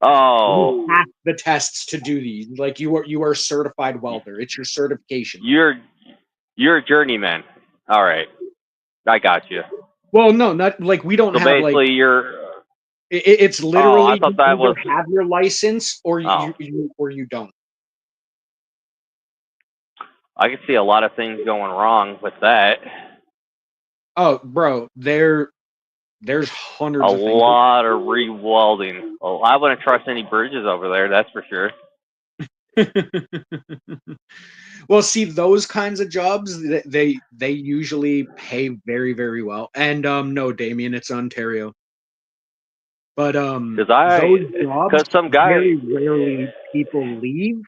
Oh, pass the tests to do these. Like you are a certified welder. It's your certification. you're you're a journeyman. All right, I got you. Well, no, not like we don't So have like basically, you're. it's Oh, I literally thought you that either was. have your license or Oh, you don't. I can see a lot of things going wrong with that. Oh, bro, there's A hundreds of things. lot of re-welding. Well, I wouldn't trust any bridges over there. That's for sure. Well, see, those kinds of jobs, they usually pay very, very well. And no, Damien, it's Ontario. But those jobs Cause some guy, very rarely people leave,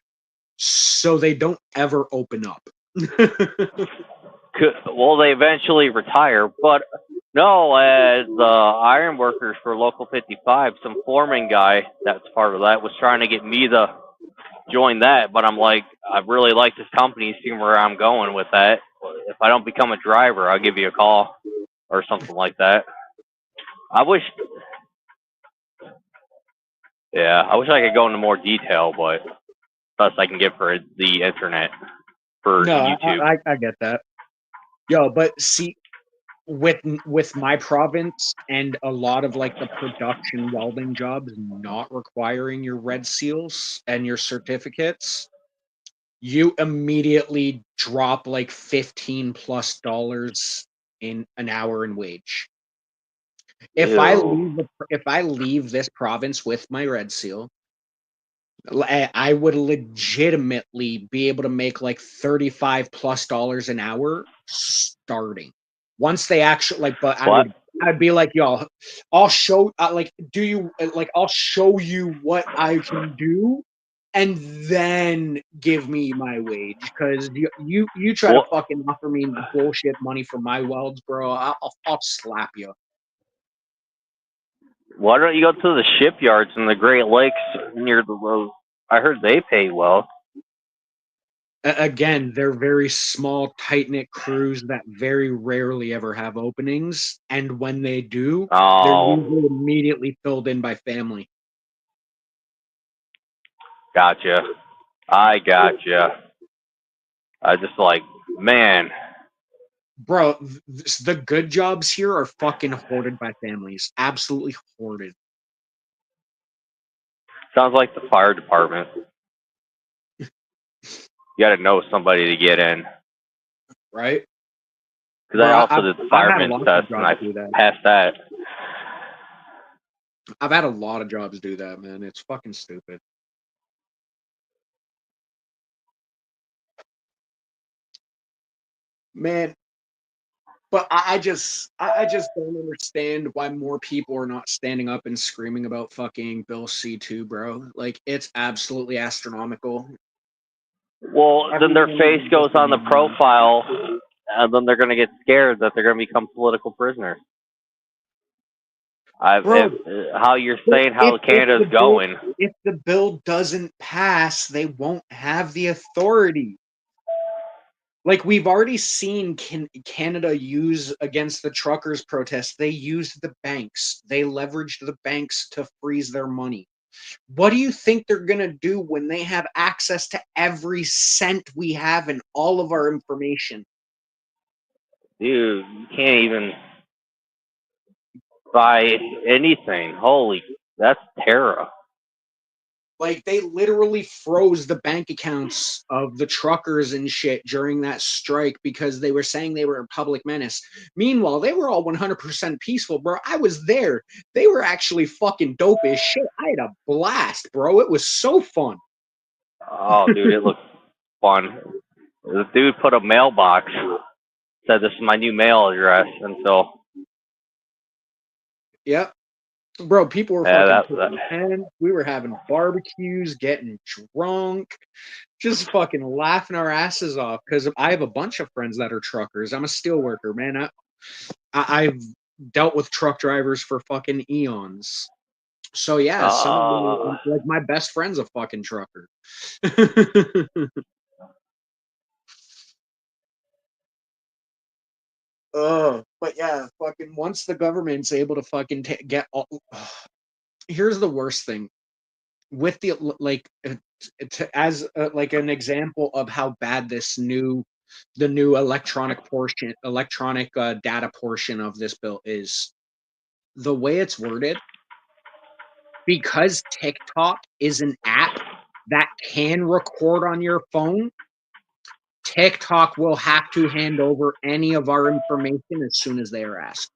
so they don't ever open up. well, they eventually retire. But no, as iron workers for Local 55, some foreman guy that's part of that was trying to get me to join that. But I'm like, I really like this company, seeing where I'm going with that. If I don't become a driver, I'll give you a call or something like that. I wish, yeah, I wish I could go into more detail, but best I can get for the internet for No, YouTube. I get that. Yo, but see, with my province and a lot of like the production welding jobs not requiring your red seals and your certificates, you immediately drop like $15+ in an hour in wage. Ew. If I leave this province with my red seal, I would legitimately be able to make like $35+ an hour starting. Once they actually like, but What? I'd be like, y'all, I'll show like, do you like, I'll show you what I can do, and then give me my wage, because you try to What? fucking offer me bullshit money for my welds, bro. I'll slap you. Why don't you go to the shipyards in the Great Lakes near the road? I heard they pay well. Again, they're very small, tight knit crews that very rarely ever have openings, and when they do, they're Oh, usually immediately filled in by family. gotcha. I gotcha. I just like, man, Bro, the good jobs here are fucking hoarded by families. Absolutely hoarded. sounds like the fire department. You got to know somebody to get in. Right? Because I Bro, also did the I've had fireman's lots of test and jobs I do that. passed that. I've had a lot of jobs do that, man. It's fucking stupid. Man, but I just don't understand why more people are not standing up and screaming about fucking Bill C2, bro. Like it's absolutely astronomical. Well, then their Everyone face is goes just on the ignoring. profile, and then they're gonna get scared that they're gonna become political prisoners. Bro, How you're but saying how Canada's going. if the bill doesn't pass, they won't have the authority. Like we've already seen Canada use against the truckers protest. They used the banks. They leveraged the banks to freeze their money. What do you think they're going to do when they have access to every cent we have and all of our information? Dude, you can't even buy anything. Holy, that's terror. Like they literally froze the bank accounts of the truckers and shit during that strike because they were saying they were a public menace. Meanwhile, they were all 100% peaceful, bro. I was there. They were actually fucking dope as shit. I had a blast, bro. It was so fun. Oh, dude, it looks fun. The dude put a mailbox, said this is my new mail address, and so Yep. Bro, people were yeah, fucking that pitching tents. We were having barbecues, getting drunk, just fucking laughing our asses off. Because I have a bunch of friends that are truckers. I'm a steel worker, man. I've dealt with truck drivers for fucking eons. So yeah, some of uh them, like my best friend's a fucking trucker. Oh, but yeah, fucking once the government's able to fucking get all, here's the worst thing with the like as like an example of how bad the new electronic data portion of this bill is. The way it's worded, because TikTok is an app that can record on your phone, TikTok will have to hand over any of our information as soon as they are asked.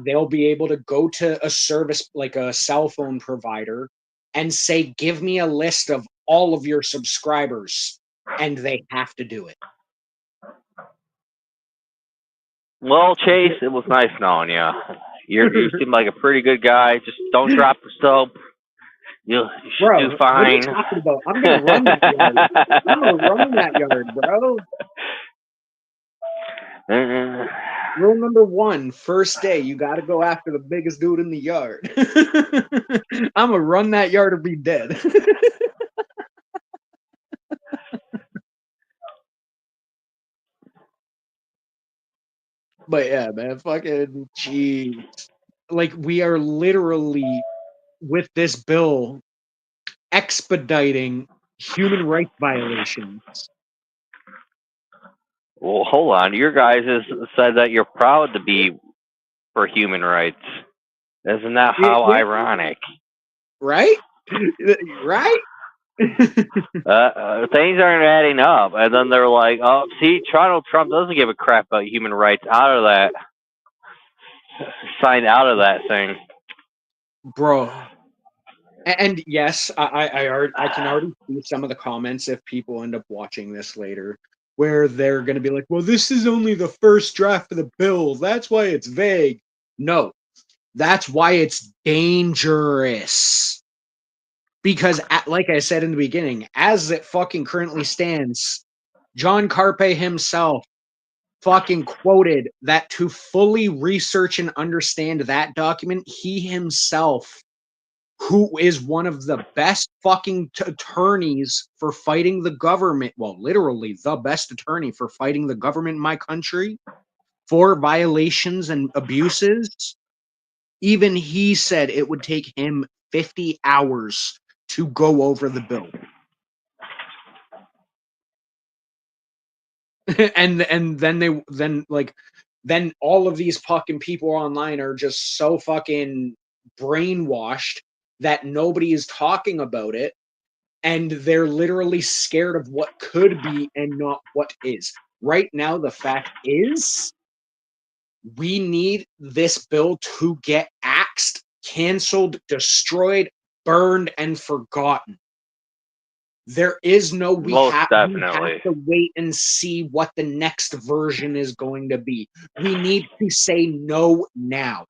They'll be able to go to a service like a cell phone provider and say, give me a list of all of your subscribers, and they have to do it. well, Chase, it was nice knowing you. You seem like a pretty good guy. Just don't drop the soap. You should do Bro, what are you fine. talking about? I'm gonna run that yard. I'm gonna run that yard, bro. Rule number one, first day, you got to go after the biggest dude in the yard. I'm going to run that yard or be dead. But yeah, man, fucking jeez. Like, we are literally, with this bill, expediting human rights violations. Well, hold on. Your guys has said that you're proud to be for human rights. Isn't that how Yeah, ironic? right? Right? Things aren't adding up, and then they're like, "Oh, see, Donald Trump doesn't give a crap about human rights." Out of that, signed out of that thing. Bro. And yes, I can already see some of the comments if people end up watching this later, where they're going to be like, "Well, this is only the first draft of the bill. That's why it's vague." No, that's why it's dangerous. Because, like I said in the beginning, as it fucking currently stands, John Carpe himself fucking quoted that to fully research and understand that document, he himself, who is one of the best fucking attorneys for fighting the government, well, literally the best attorney for fighting the government in my country for violations and abuses, even he said it would take him 50 hours to go over the bill. And then all of these fucking people online are just so fucking brainwashed that nobody is talking about it, and they're literally scared of what could be and not what is. Right now, the fact is, we need this bill to get axed, canceled, destroyed, burned, and forgotten. There is no Most we have definitely. to wait and see what the next version is going to be. We need to say no now.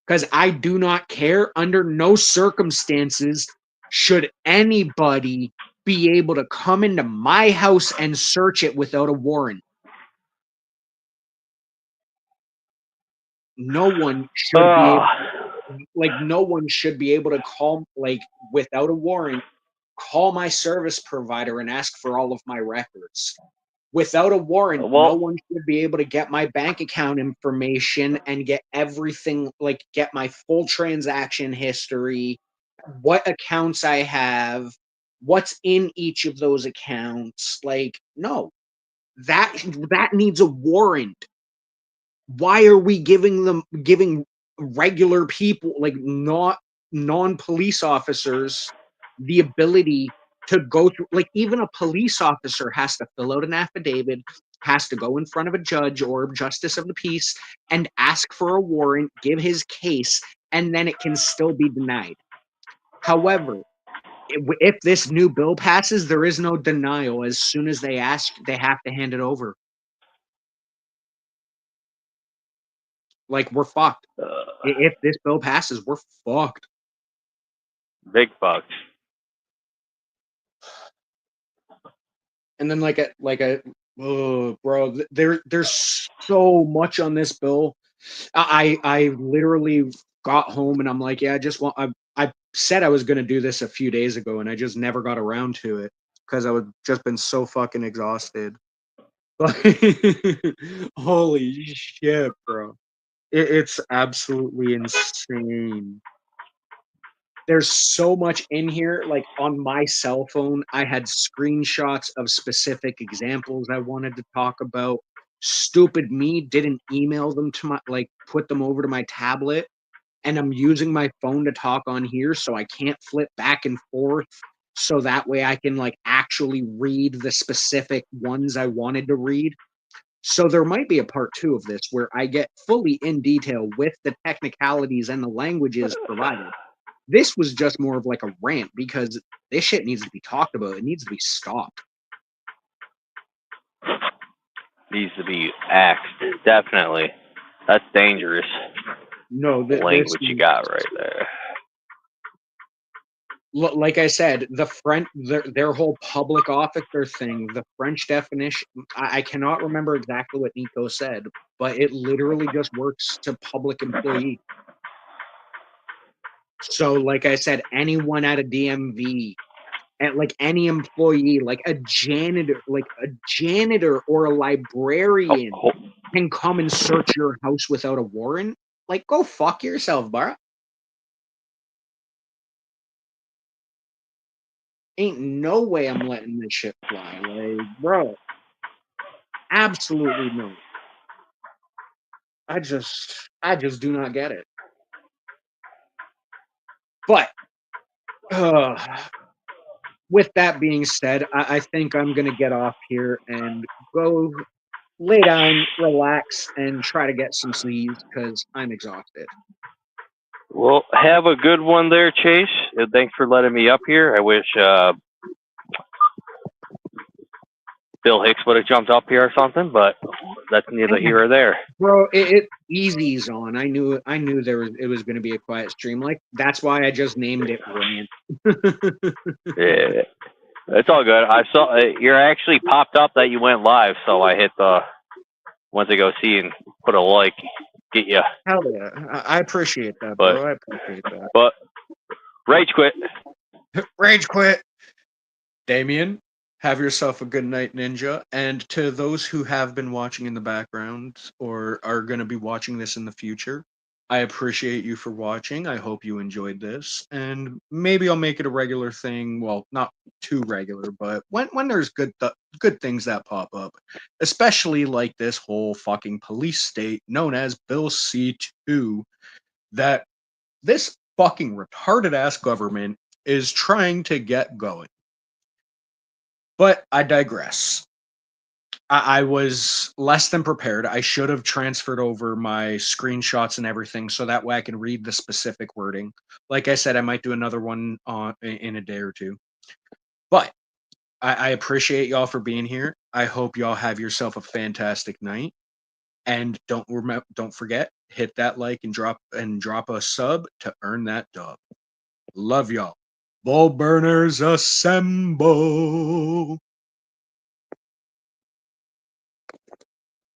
Because I do not care. Under no circumstances should anybody be able to come into my house and search it without a warrant. No one should be able, no one should be able to call, without a warrant, call my service provider and ask for all of my records. Without a warrant, no Well, one should be able to get my bank account information and get everything, get my full transaction history, what accounts I have, what's in each of those accounts. No, that needs a warrant. Why are we giving regular people, not non-police officers, the ability to go through, even a police officer has to fill out an affidavit, has to go in front of a judge or justice of the peace and ask for a warrant, give his case, and then it can still be denied. However, if this new bill passes, there is no denial. As soon as they ask, they have to hand it over. We're fucked. If this bill passes, we're fucked. big bucks. And then oh, bro, there's so much on this bill. I literally got home and I'm like, yeah, I said I was gonna do this a few days ago and I just never got around to it because I would just been so fucking exhausted. Holy shit, bro. It's absolutely insane. There's so much in here. On my cell phone, I had screenshots of specific examples I wanted to talk about. Stupid me didn't email them to put them over to my tablet, and I'm using my phone to talk on here, so I can't flip back and forth. So that way I can actually read the specific ones I wanted to read. So there might be a part 2 of this where I get fully in detail with the technicalities and the languages provided. This was just more of a rant because this shit needs to be talked about. It needs to be stopped. Needs to be axed. Definitely. That's dangerous No, this language you got right there. like I said, the French, their whole public officer thing, the French definition, I cannot remember exactly what Nico said, but it literally just works to public employee. So, like I said, anyone at a DMV, at any employee, a janitor, or a librarian Oh, can come and search your house without a warrant. Go fuck yourself, bro. Ain't no way I'm letting this shit fly. Bro, absolutely no. I just do not get it. But with that being said, I think I'm gonna get off here and go lay down, relax, and try to get some sleep because I'm exhausted. well, have a good one there, Chase. Thanks for letting me up here. I wish Bill Hicks would have jumped up here or something, but that's neither here or there. Bro, it easy's on. I knew it was going to be a quiet stream. That's why I just named it Rant. Yeah, it's all good. I saw you're actually popped up that you went live, so I hit the went to go see and put a like, get you. Hell yeah, I appreciate that, But bro. I appreciate that. but rage quit. Rage quit. Damien, have yourself a good night, Ninja. And to those who have been watching in the background or are going to be watching this in the future, I appreciate you for watching. I hope you enjoyed this. And maybe I'll make it a regular thing. Well, not too regular, but when there's good things that pop up, especially like this whole fucking police state known as Bill C2, that this fucking retarded ass government is trying to get going. But I digress. I was less than prepared. I should have transferred over my screenshots and everything so that way I can read the specific wording. Like I said, I might do another one in a day or two. But I appreciate y'all for being here. I hope y'all have yourself a fantastic night. And don't forget, hit that like and drop a sub to earn that dub. Love y'all. Ball burners assemble.